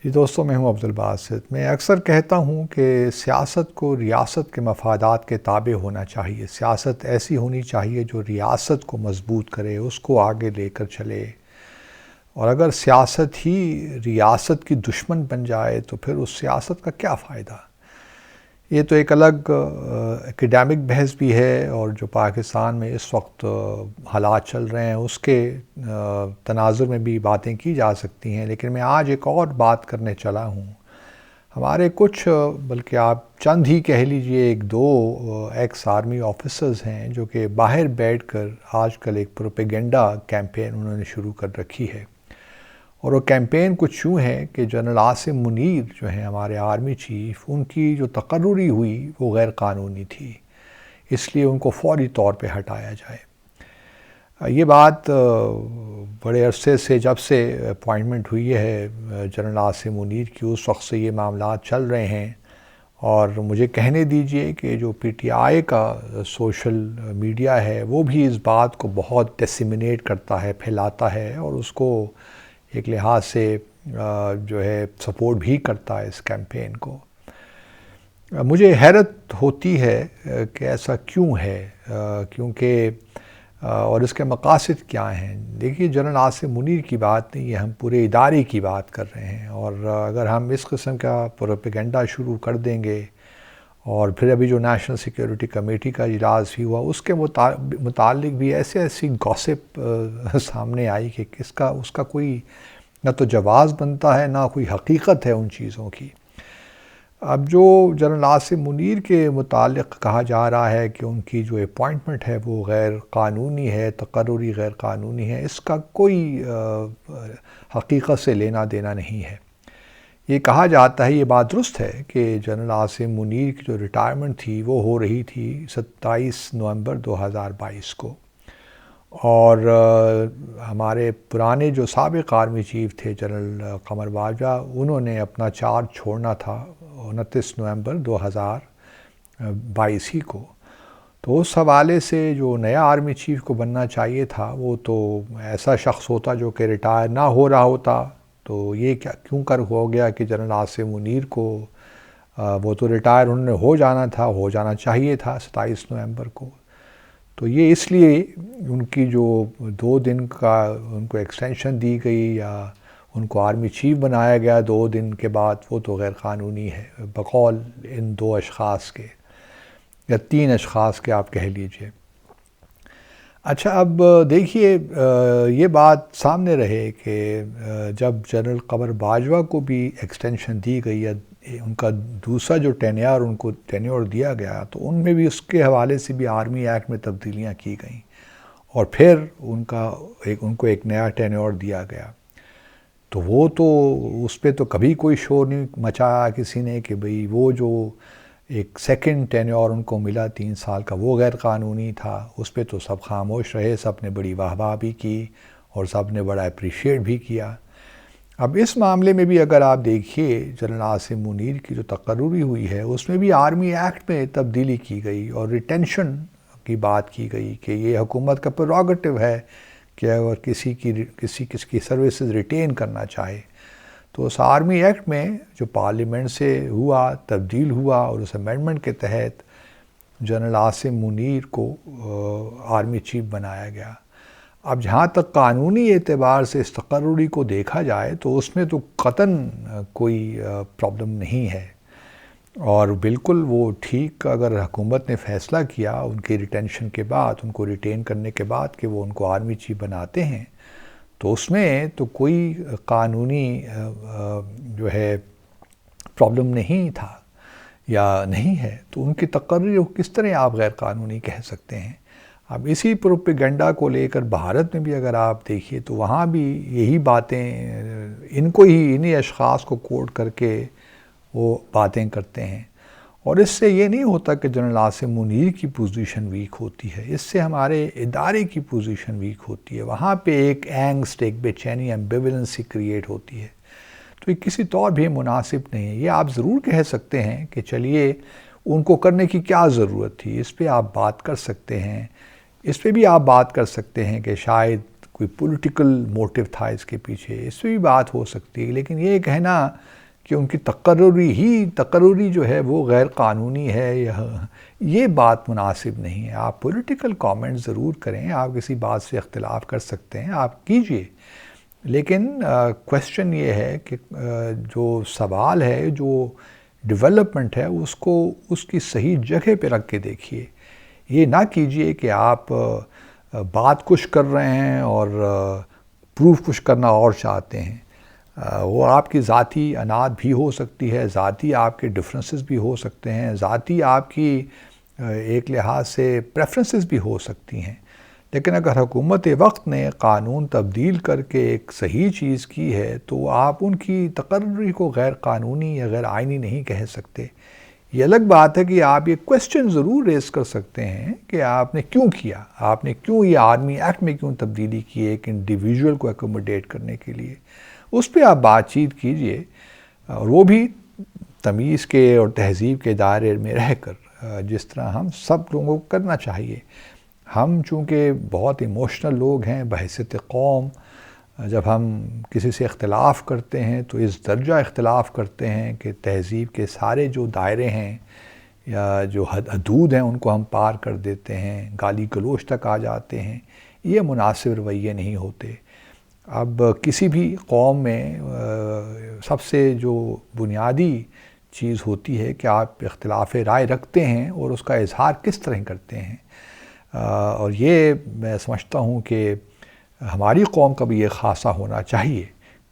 جی دوستوں، میں ہوں عبدالباسط۔ میں اکثر کہتا ہوں کہ سیاست کو ریاست کے مفادات کے تابع ہونا چاہیے۔ سیاست ایسی ہونی چاہیے جو ریاست کو مضبوط کرے، اس کو آگے لے کر چلے، اور اگر سیاست ہی ریاست کی دشمن بن جائے تو پھر اس سیاست کا کیا فائدہ؟ یہ تو ایک الگ اکیڈیمک بحث بھی ہے، اور جو پاکستان میں اس وقت حالات چل رہے ہیں اس کے تناظر میں بھی باتیں کی جا سکتی ہیں، لیکن میں آج ایک اور بات کرنے چلا ہوں۔ ہمارے کچھ بلکہ آپ چند ہی کہہ لیجئے ایک دو ایکس آرمی آفیسرز ہیں جو کہ باہر بیٹھ کر آج کل ایک پروپیگنڈا کیمپین انہوں نے شروع کر رکھی ہے، اور وہ کیمپین کچھ یوں ہے کہ جنرل عاصم منیر جو ہیں ہمارے آرمی چیف، ان کی جو تقرری ہوئی وہ غیر قانونی تھی، اس لیے ان کو فوری طور پہ ہٹایا جائے۔ یہ بات بڑے عرصے سے، جب سے اپوائنٹمنٹ ہوئی ہے جنرل عاصم منیر کی، اس وقت سے یہ معاملات چل رہے ہیں، اور مجھے کہنے دیجئے کہ جو پی ٹی آئی کا سوشل میڈیا ہے وہ بھی اس بات کو بہت ڈیسیمینیٹ کرتا ہے، پھیلاتا ہے، اور اس کو ایک لحاظ سے جو ہے سپورٹ بھی کرتا ہے اس کیمپین کو۔ مجھے حیرت ہوتی ہے کہ ایسا کیوں ہے، کیونکہ اور اس کے مقاصد کیا ہیں۔ دیکھیے، جنرل عاصم منیر کی بات نہیں ہے، ہم پورے ادارے کی بات کر رہے ہیں، اور اگر ہم اس قسم کا پروپیگنڈا شروع کر دیں گے، اور پھر ابھی جو نیشنل سیکیورٹی کمیٹی کا اجلاس بھی ہوا اس کے متعلق بھی ایسی گوسپ سامنے آئی کہ اس کا کوئی نہ تو جواز بنتا ہے، نہ کوئی حقیقت ہے ان چیزوں کی۔ اب جو جنرل عاصم منیر کے متعلق کہا جا رہا ہے کہ ان کی جو اپوائنٹمنٹ ہے وہ غیر قانونی ہے، تقرری غیر قانونی ہے، اس کا کوئی حقیقت سے لینا دینا نہیں ہے۔ یہ کہا جاتا ہے، یہ بات درست ہے کہ جنرل عاصم منیر کی جو ریٹائرمنٹ تھی وہ ہو رہی تھی 27 نومبر 2022 کو، اور ہمارے پرانے جو سابق آرمی چیف تھے جنرل قمر باجوہ، انہوں نے اپنا چارج چھوڑنا تھا 29 نومبر 2022 ہی کو۔ تو اس حوالے سے جو نیا آرمی چیف کو بننا چاہیے تھا وہ تو ایسا شخص ہوتا جو کہ ریٹائر نہ ہو رہا ہوتا، تو یہ کیوں کر ہو گیا کہ جنرل عاصم منیر کو وہ تو ریٹائر انہوں نے ہو جانا چاہیے تھا 27 نومبر کو۔ تو یہ اس لیے ان کی جو 2 دن کا ان کو ایکسٹینشن دی گئی یا ان کو آرمی چیف بنایا گیا 2 دن کے بعد، وہ تو غیر قانونی ہے بقول ان 2 اشخاص کے یا 3 اشخاص کے آپ کہہ لیجئے۔ اچھا، اب دیکھیے، یہ بات سامنے رہے کہ جب جنرل قمر باجوہ کو بھی ایکسٹینشن دی گئی یا ان کا دوسرا جو ٹینیور دیا گیا، تو ان میں بھی اس کے حوالے سے بھی آرمی ایکٹ میں تبدیلیاں کی گئیں، اور پھر ان کو ایک نیا ٹینیور دیا گیا۔ تو وہ تو اس پہ تو کبھی کوئی شور نہیں مچایا کسی نے کہ بھئی وہ جو ایک سیکنڈ ٹینیور ان کو ملا 3 سال کا وہ غیر قانونی تھا، اس پہ تو سب خاموش رہے، سب نے بڑی واہ واہ بھی کی اور سب نے بڑا اپریشیٹ بھی کیا۔ اب اس معاملے میں بھی اگر آپ دیکھیے، جنرل عاصم منیر کی جو تقرری ہوئی ہے اس میں بھی آرمی ایکٹ میں تبدیلی کی گئی اور ریٹینشن کی بات کی گئی کہ یہ حکومت کا پریروگیٹو ہے کہ اگر کسی کی سروسز ریٹین کرنا چاہے تو اس آرمی ایکٹ میں جو پارلیمنٹ سے ہوا تبدیل ہوا، اور اس امینڈمنٹ کے تحت جنرل عاصم منیر کو آرمی چیف بنایا گیا۔ اب جہاں تک قانونی اعتبار سے اس تقرری کو دیکھا جائے تو اس میں تو قطعاً کوئی پرابلم نہیں ہے، اور بالکل وہ ٹھیک اگر حکومت نے فیصلہ کیا ان کی ریٹینشن کے بعد، ان کو ریٹین کرنے کے بعد کہ وہ ان کو آرمی چیف بناتے ہیں، تو اس میں تو کوئی قانونی جو ہے پرابلم نہیں تھا یا نہیں ہے، تو ان کی تقرری کس طرح آپ غیر قانونی کہہ سکتے ہیں؟ اب اسی پروپیگنڈا کو لے کر بھارت میں بھی اگر آپ دیکھیے تو وہاں بھی یہی باتیں انہی اشخاص کو کوٹ کر کے وہ باتیں کرتے ہیں، اور اس سے یہ نہیں ہوتا کہ جنرل عاصم منیر کی پوزیشن ویک ہوتی ہے، اس سے ہمارے ادارے کی پوزیشن ویک ہوتی ہے، وہاں پہ ایک اینگسٹ، ایک بے چینی، ایمبیولنسی کریٹ ہوتی ہے، تو یہ کسی طور بھی مناسب نہیں ہے۔ یہ آپ ضرور کہہ سکتے ہیں کہ چلیے ان کو کرنے کی کیا ضرورت تھی، اس پہ آپ بات کر سکتے ہیں، اس پہ بھی آپ بات کر سکتے ہیں کہ شاید کوئی پولیٹیکل موٹیو تھا اس کے پیچھے، اس سے بھی بات ہو سکتی ہے، لیکن یہ کہنا کہ ان کی تقرری جو ہے وہ غیر قانونی ہے، یہ بات مناسب نہیں ہے۔ آپ پولیٹیکل کامنٹ ضرور کریں، آپ کسی بات سے اختلاف کر سکتے ہیں، آپ کیجئے، لیکن کویسچن یہ ہے کہ جو سوال ہے، جو ڈیولپمنٹ ہے، اس کو اس کی صحیح جگہ پہ رکھ کے دیکھیے۔ یہ نہ کیجئے کہ آپ بات کچھ کر رہے ہیں اور پروف کچھ کرنا اور چاہتے ہیں۔ وہ آپ کی ذاتی اناٹ بھی ہو سکتی ہے، ذاتی آپ کے ڈفرینسز بھی ہو سکتے ہیں، ذاتی آپ کی ایک لحاظ سے پریفرنسز بھی ہو سکتی ہیں، لیکن اگر حکومت وقت نے قانون تبدیل کر کے ایک صحیح چیز کی ہے تو آپ ان کی تقرری کو غیر قانونی یا غیر آئینی نہیں کہہ سکتے۔ یہ الگ بات ہے کہ آپ یہ کویسچن ضرور ریز کر سکتے ہیں کہ آپ نے کیوں کیا، آپ نے کیوں یہ آرمی ایکٹ میں کیوں تبدیلی کی ایک انڈیویجول کو ایکوموڈیٹ کرنے کے لیے، اس پہ آپ بات چیت کیجئے، اور وہ بھی تمیز کے اور تہذیب کے دائرے میں رہ کر، جس طرح ہم سب لوگوں کو کرنا چاہیے۔ ہم چونکہ بہت ایموشنل لوگ ہیں بحیثیت قوم، جب ہم کسی سے اختلاف کرتے ہیں تو اس درجہ اختلاف کرتے ہیں کہ تہذیب کے سارے جو دائرے ہیں یا جو حدود ہیں ان کو ہم پار کر دیتے ہیں، گالی گلوچ تک آ جاتے ہیں۔ یہ مناسب رویے نہیں ہوتے۔ اب کسی بھی قوم میں سب سے جو بنیادی چیز ہوتی ہے کہ آپ اختلاف رائے رکھتے ہیں اور اس کا اظہار کس طرح کرتے ہیں، اور یہ میں سمجھتا ہوں کہ ہماری قوم کا بھی یہ خاصہ ہونا چاہیے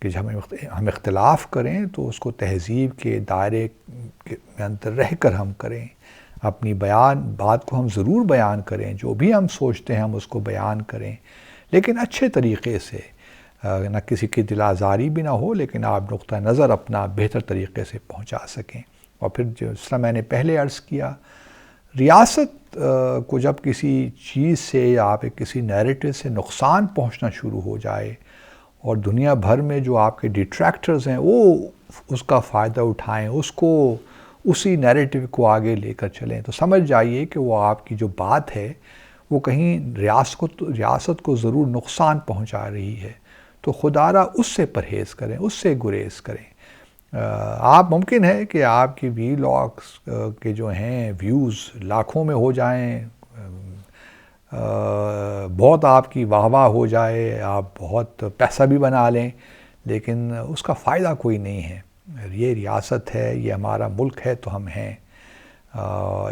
کہ جب ہم اختلاف کریں تو اس کو تہذیب کے دائرے کے اندر رہ کر ہم کریں، اپنی بات کو ہم ضرور بیان کریں، جو بھی ہم سوچتے ہیں ہم اس کو بیان کریں، لیکن اچھے طریقے سے، نہ کسی کی دل آزاری بھی نہ ہو، لیکن آپ نقطہ نظر اپنا بہتر طریقے سے پہنچا سکیں۔ اور پھر جس طرح میں نے پہلے عرض کیا، ریاست کو جب کسی چیز سے یا آپ کسی نیریٹو سے نقصان پہنچنا شروع ہو جائے اور دنیا بھر میں جو آپ کے ڈیٹریکٹرز ہیں وہ اس کا فائدہ اٹھائیں، اسی نیریٹو کو آگے لے کر چلیں، تو سمجھ جائیے کہ وہ آپ کی جو بات ہے وہ کہیں ریاست کو ضرور نقصان پہنچا رہی ہے۔ تو خدا را اس سے پرہیز کریں، اس سے گریز کریں۔ آپ ممکن ہے کہ آپ کی ویلاگس کے جو ہیں ویوز لاکھوں میں ہو جائیں، بہت آپ کی واہ واہ ہو جائے، آپ بہت پیسہ بھی بنا لیں، لیکن اس کا فائدہ کوئی نہیں ہے۔ یہ ریاست ہے، یہ ہمارا ملک ہے تو ہم ہیں۔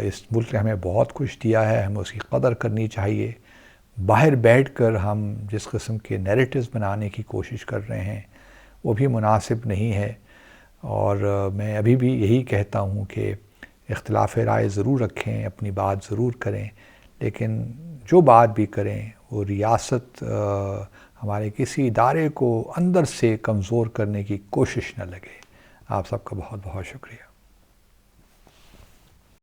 اس ملک نے ہمیں بہت کچھ دیا ہے، ہمیں اس کی قدر کرنی چاہیے۔ باہر بیٹھ کر ہم جس قسم کے نیریٹیوز بنانے کی کوشش کر رہے ہیں وہ بھی مناسب نہیں ہے، اور میں ابھی بھی یہی کہتا ہوں کہ اختلاف رائے ضرور رکھیں، اپنی بات ضرور کریں، لیکن جو بات بھی کریں وہ ریاست ہمارے کسی ادارے کو اندر سے کمزور کرنے کی کوشش نہ لگے۔ آپ سب کا بہت بہت شکریہ۔